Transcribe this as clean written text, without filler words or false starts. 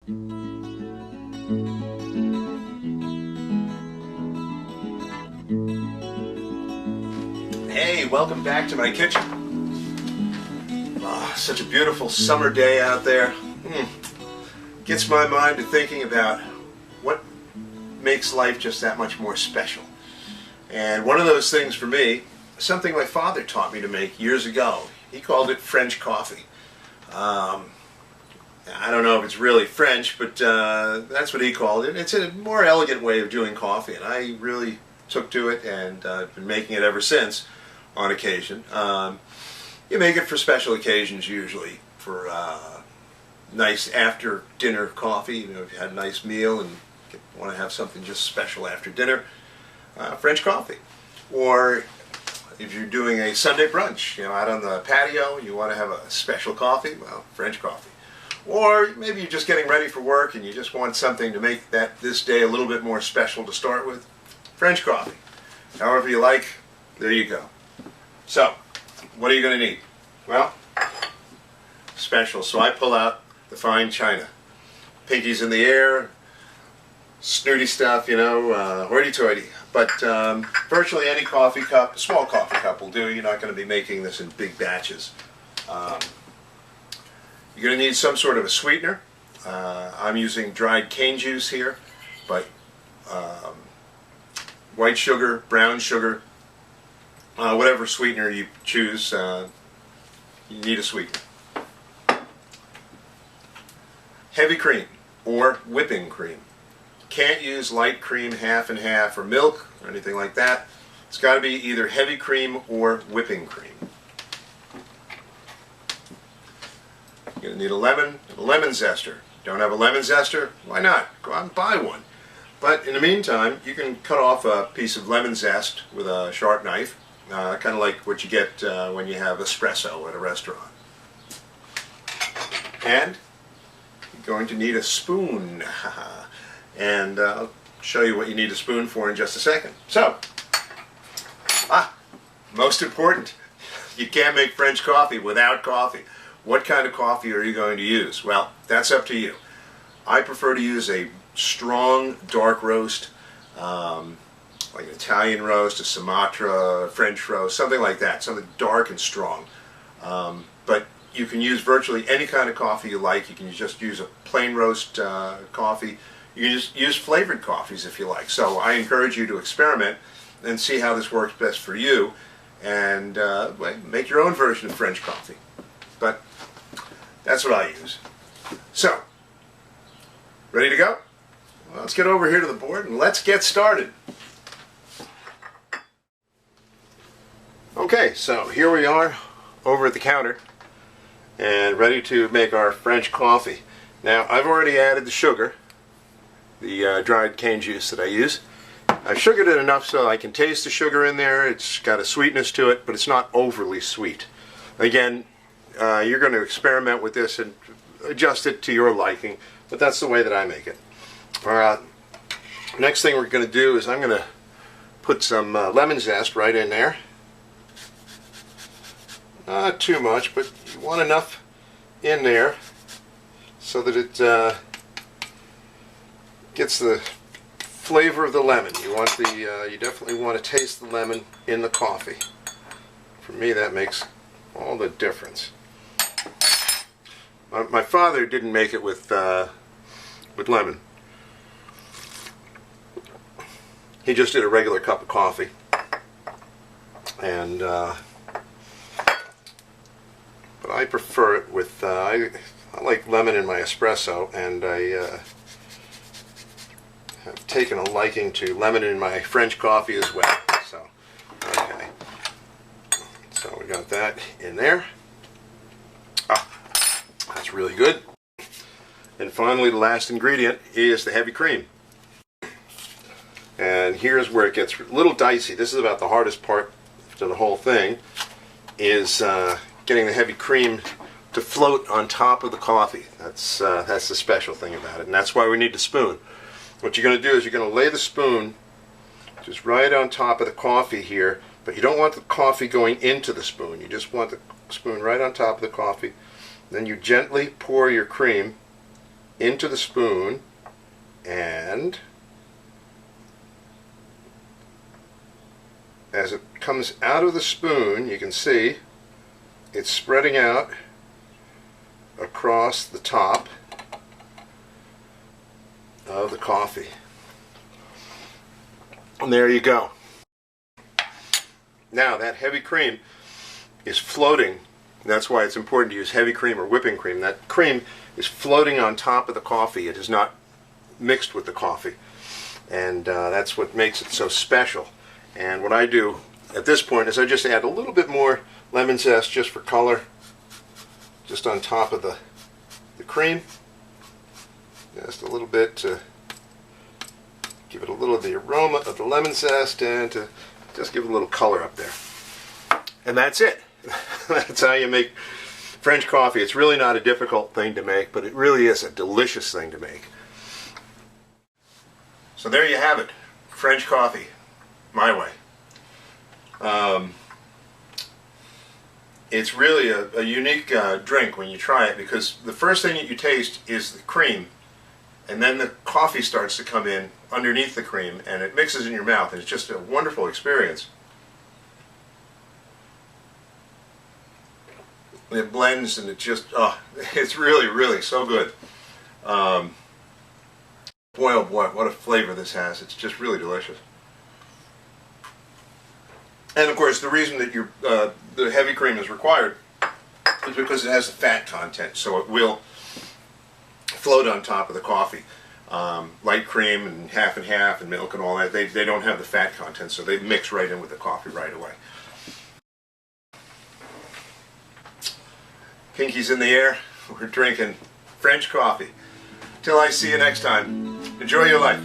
Hey, welcome back to my kitchen. Oh, such a beautiful summer day out there. Gets my mind to thinking about what makes life just that much more special. And one of those things for me, something my father taught me to make years ago. He called it French coffee. I don't know if it's really French, but that's what he called it. It's a more elegant way of doing coffee, and I really took to it, and I've been making it ever since on occasion. You make it for special occasions usually, for nice after dinner coffee. You know, if you had a nice meal and want to have something just special after dinner, French coffee. Or if you're doing a Sunday brunch, you know, out on the patio, you want to have a special coffee, well, French coffee. Or maybe you're just getting ready for work and you just want something to make this day a little bit more special to start with, French coffee. However you like, there you go. So, what are you going to need? Well, special. So I pull out the fine china. Pinkies in the air, snooty stuff, you know, hoity-toity. But virtually any coffee cup, a small coffee cup will do. You're not going to be making this in big batches. You're going to need some sort of a sweetener. I'm using dried cane juice here, but white sugar, brown sugar, whatever sweetener you choose, you need a sweetener. Heavy cream or whipping cream. Can't use light cream, half and half, or milk or anything like that. It's got to be either heavy cream or whipping cream. You're going to need a lemon and a lemon zester. Don't have a lemon zester? Why not? Go out and buy one. But in the meantime, you can cut off a piece of lemon zest with a sharp knife, kind of like what you get when you have espresso at a restaurant. And you're going to need a spoon. And I'll show you what you need a spoon for in just a second. So, most important, you can't make French coffee without coffee. What kind of coffee are you going to use? Well, that's up to you. I prefer to use a strong dark roast, like an Italian roast, a Sumatra, French roast, something like that, something dark and strong. But you can use virtually any kind of coffee you like. You can just use a plain roast coffee. You can just use flavored coffees if you like. So I encourage you to experiment and see how this works best for you, and make your own version of French coffee. But that's what I use. So, ready to go? Well, let's get over here to the board and let's get started. Okay, so here we are over at the counter and ready to make our French coffee. Now, I've already added the sugar, the dried cane juice that I use. I've sugared it enough so I can taste the sugar in there. It's got a sweetness to it, but it's not overly sweet. Again, you're going to experiment with this and adjust it to your liking, but that's the way that I make it. Next thing we're going to do is I'm going to put some lemon zest right in there. Not too much, but you want enough in there so that it gets the flavor of the lemon. You definitely want to taste the lemon in the coffee. For me, that makes all the difference. My father didn't make it with lemon. He just did a regular cup of coffee, and but I prefer it with. I like lemon in my espresso, and I have taken a liking to lemon in my French coffee as well. So, okay. So we got that in there. That's really good. And finally, the last ingredient is the heavy cream. And here's where it gets a little dicey. This is about the hardest part to the whole thing, is getting the heavy cream to float on top of the coffee. That's the special thing about it, and that's why we need the spoon. What you're going to do is you're going to lay the spoon just right on top of the coffee here, but you don't want the coffee going into the spoon. You just want the spoon right on top of the coffee. Then you gently pour your cream into the spoon, and as it comes out of the spoon, you can see it's spreading out across the top of the coffee. And there you go. Now that heavy cream is floating. That's why it's important to use heavy cream or whipping cream. That cream is floating on top of the coffee. It is not mixed with the coffee. And that's what makes it so special. And what I do at this point is I just add a little bit more lemon zest just for color, just on top of the cream. Just a little bit to give it a little of the aroma of the lemon zest and to just give it a little color up there. And that's it. That's how you make French coffee. It's really not a difficult thing to make, but it really is a delicious thing to make. So there you have it. French coffee, my way. It's really a unique drink when you try it, because the first thing that you taste is the cream, and then the coffee starts to come in underneath the cream, and it mixes in your mouth, and it's just a wonderful experience. It blends, and it just, it's really, really so good. Boy, oh boy, what a flavor this has. It's just really delicious. And of course, the reason that the heavy cream is required is because it has the fat content, so it will float on top of the coffee. Light cream and half and milk and all that, they don't have the fat content, so they mix right in with the coffee right away. Pinky's in the air. We're drinking French coffee. Till I see you next time, enjoy your life.